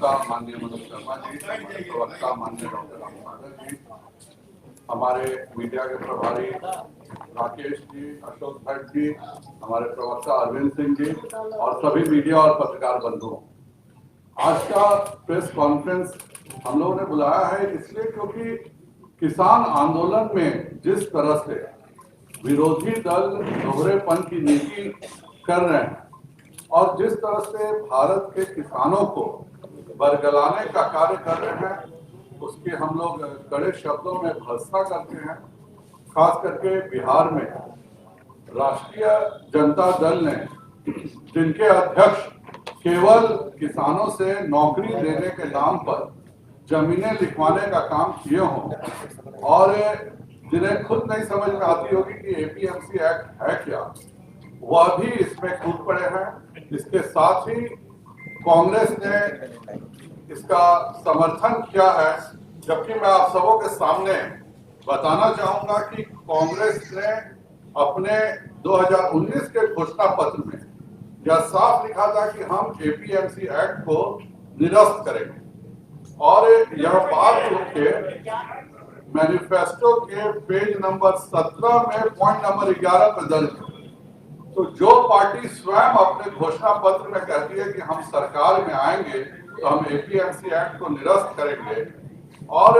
प्रवक्ता माननीय मनोज शर्मा जी, हमारे प्रवक्ता माननीय डॉक्टर रामसागर जी, हमारे मीडिया के प्रभारी राकेश जी, अशोक भट्ट जी, हमारे प्रवक्ता अरविंद सिंह जी और सभी मीडिया और पत्रकार बंधुओं, आज का प्रेस कॉन्फ्रेंस हम लोगों ने बुलाया है इसलिए क्योंकि किसान आंदोलन में जिस तरह से विरोधी दल दोहरेपन की नीति कर रहे हैं और जिस तरह से भारत के किसानों को बरगलाने का कार्य कर रहे हैं, उसके हम लोग कड़े शब्दों में भर्त्सना करते हैं। खास करके बिहार में राष्ट्रीय जनता दल ने, जिनके अध्यक्ष केवल किसानों से नौकरी देने के नाम पर जमीनें लिखवाने का काम किए हों और जिन्हें खुद नहीं समझ में आती होगी कि एपीएमसी एक्ट है क्या, वह भी इसमें कूद पड़े हैं। इसके साथ ही कांग्रेस ने इसका समर्थन किया है, जबकि मैं आप सबों के सामने बताना चाहूंगा कि कांग्रेस ने अपने 2019 के घोषणा पत्र में यह साफ लिखा था कि हम एपीएमसी एक्ट को निरस्त करेंगे और यह बात उनके मैनिफेस्टो के पेज नंबर 17 में पॉइंट नंबर 11 पर दर्ज है। तो जो पार्टी स्वयं अपने घोषणा पत्र में कहती है कि हम सरकार में आएंगे तो हम एपीएमसी एक्ट को निरस्त करेंगे और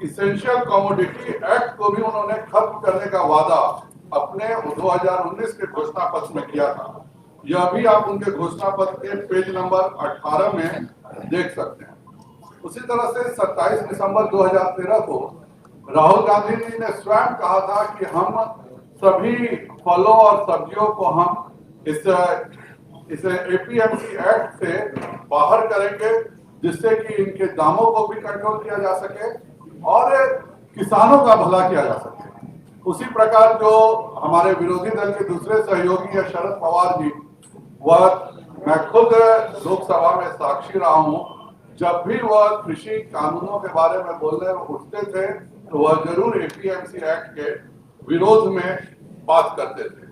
इसेंशियल कमोडिटी एक्ट को भी उन्होंने खत्म करने का वादा अपने 2019 के घोषणा पत्र में किया था, यह भी आप उनके घोषणा पत्र के पेज नंबर 18 में देख सकते हैं। उसी तरह से 27 दिसंबर 2013 को राहुल गांधी जी ने स्वयं कहा था कि हम सभी फलों और सब्जियों को हम इसे एपीएमसी एक्ट से बाहर करेंगे, जिससे कि इनके दामों को भी कंट्रोल किया जा सके और किसानों का भला किया जा सके। उसी प्रकार जो हमारे विरोधी दल के दूसरे सहयोगी है शरद पवार जी, वह मैं खुद लोकसभा में साक्षी रहा हूं, जब भी वह कृषि कानूनों के बारे में बोलने उठते थे तो वह जरूर एपीएमसी एक्ट के विरोध में बात करते थे।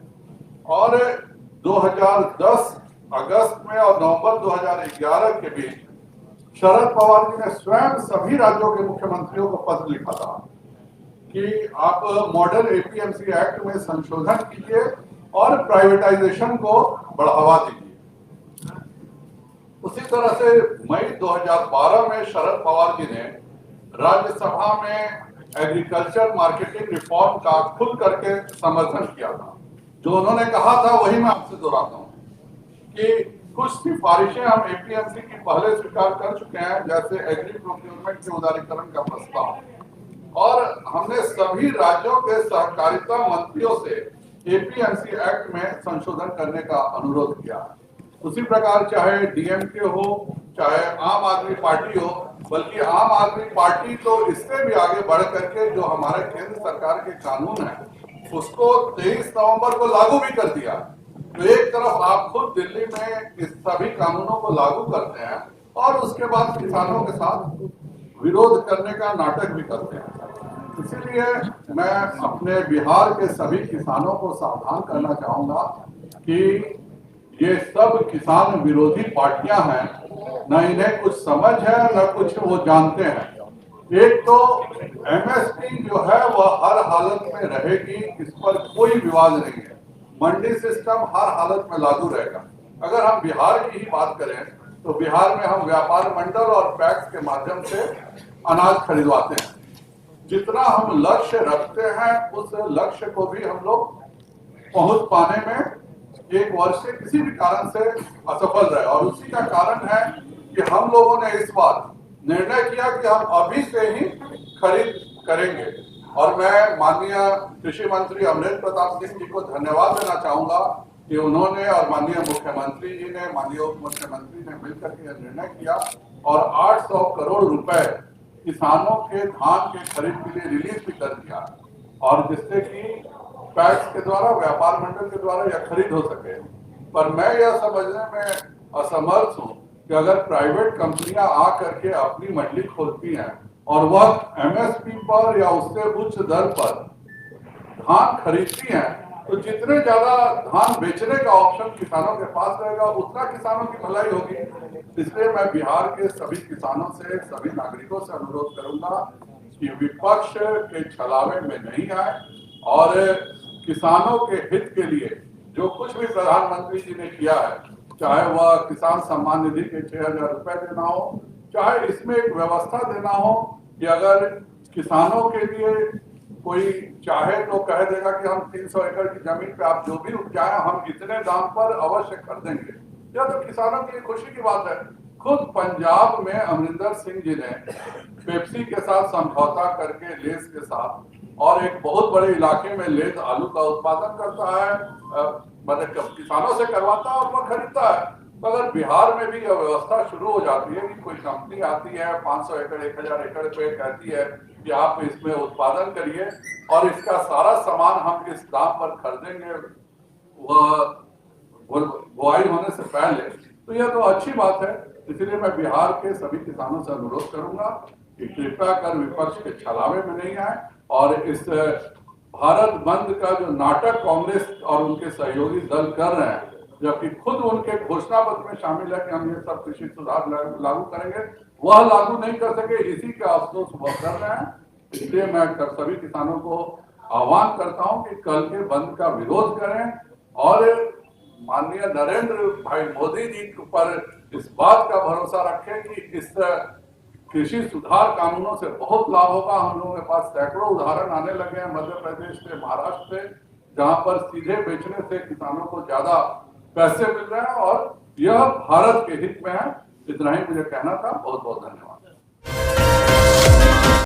और 2010 अगस्त में और नवंबर 2011 के बीच शरद पवार जी ने स्वयं सभी राज्यों के मुख्यमंत्रियों को पत्र लिखा था कि आप मॉडल एपीएमसी एक्ट में संशोधन कीजिए और प्राइवेटाइजेशन को बढ़ावा दीजिए। उसी तरह से मई 2012 में शरद पवार जी ने राज्यसभा में एग्रीकल्चर मार्केटिंग रिफॉर्म का खुल करके समर्थन किया था। जो उन्होंने कहा था वही मैं आपसे दोहराता हूँ कि कुछ सिफारिशें हम एपीएमसी की पहले स्वीकार कर चुके हैं, जैसे एग्री प्रोक्योरमेंट के उदारीकरण का प्रस्ताव, और हमने सभी राज्यों के सहकारिता मंत्रियों से एपीएमसी एक्ट में संशोधन करने का अनुरोध किया है। उसी प्रकार चाहे डीएमके हो चाहे आम आदमी पार्टी हो, बल्कि आम आदमी पार्टी तो इससे भी आगे बढ़ करके जो हमारे केंद्र सरकार के कानून है उसको 23 नवंबर को लागू भी कर दिया। तो एक तरफ आप खुद दिल्ली में इस सभी कानूनों को लागू करते हैं और उसके बाद किसानों के साथ विरोध करने का नाटक भी करते हैं। इसीलिए मैं अपने बिहार के सभी किसानों को सावधान करना चाहूंगा कि ये सब किसान विरोधी पार्टियां हैं, न इन्हें कुछ समझ है न कुछ वो जानते हैं। एक तो एमएसपी जो है वह हर हालत में रहेगी, इस पर कोई विवाद नहीं है। मंडी सिस्टम हर हालत में लागू रहेगा। अगर हम बिहार की ही बात करें तो बिहार में हम व्यापार मंडल और पैक्स के माध्यम से अनाज खरीदवाते हैं। जितना हम लक्ष्य रखते हैं उस लक्ष्य को भी हम लोग पहुंच पाने में एक वर्ष से किसी भी कारण से असफल रहे, और उसी का कारण है कि हम लोगों ने इस बार निर्णय किया कि हम अभी से ही खरीद करेंगे। और मैं माननीय कृषि मंत्री अमरेंद्र प्रताप सिंह जी को धन्यवाद देना चाहूंगा कि उन्होंने और माननीय मुख्यमंत्री जी ने, माननीय उप मुख्यमंत्री ने मिलकर के निर्णय किया और 800 करोड़ रुपए किसानों के धान के खरीद के लिए रिलीज भी कर दिया, और जिससे कि पैक्स के द्वारा, व्यापार मंडल के द्वारा यह खरीद हो सके। पर मैं यह समझने में असमर्थ हूं कि अगर प्राइवेट कंपनियां आकर के अपनी मंडी खोलती हैं और वह एमएसपी पर या उससे उच्च दर पर धान खरीदती हैं तो जितने ज्यादा धान बेचने का ऑप्शन किसानों के पास रहेगा उतना किसानों की भलाई होगी। इसलिए मैं बिहार के सभी किसानों से, सभी नागरिकों से अनुरोध करूंगा कि विपक्ष के छलावे में नहीं आए और किसानों के हित के लिए जो कुछ भी प्रधानमंत्री जी ने किया है, चाहे वह किसान सम्मान निधि के 6,000 रुपए देना हो, चाहे इसमें एक व्यवस्था देना हो कि अगर किसानों के लिए कोई चाहे तो कह देगा कि हम 300 एकड़ की जमीन पे आप जो भी उपजाए हम इतने दाम पर अवश्य खरीदेंगे, यह तो किसानों के लिए खुशी की बात है। खुद पंजाब में अमरिंदर सिंह जी ने पेप्सी के साथ समझौता करके लेस के साथ और एक बहुत बड़े इलाके में लेस आलू का उत्पादन करता है, मतलब किसानों से करवाता है और वह खरीदता है। तो अगर बिहार में भी यह व्यवस्था शुरू हो जाती है कि कोई कंपनी आती है 500 एकड़ 1,000 एकड़ पे कहती है कि आप इसमें उत्पादन करिए और इसका सारा सामान हम इस दाम पर खरीदेंगे वह बुआई होने से पहले, तो यह तो अच्छी बात है। इसलिए मैं बिहार के सभी किसानों से अनुरोध करूंगा कि कृपया कर विपक्ष के छलावे में नहीं आए और इस भारत बंद का जो नाटक कांग्रेस और उनके सहयोगी दल कर रहे हैं, जबकि खुद उनके घोषणा पत्र में शामिल है कि हम ये सब कृषि सुधार लागू करेंगे, वह लागू नहीं कर सके, इसी का अफसोस वह कर रहे हैं। इसलिए मैं सभी किसानों को आह्वान करता हूं कि कल के बंद का विरोध करें और माननीय नरेंद्र भाई मोदी जी पर इस बात का भरोसा रखें कि इस कृषि सुधार कानूनों से बहुत लाभ होगा। हम लोगों के पास सैकड़ों उदाहरण आने लगे हैं मध्य प्रदेश से, महाराष्ट्र से, जहां पर सीधे बेचने से किसानों को ज्यादा पैसे मिल रहे हैं और यह भारत के हित में है। इतना ही मुझे कहना था। बहुत बहुत धन्यवाद।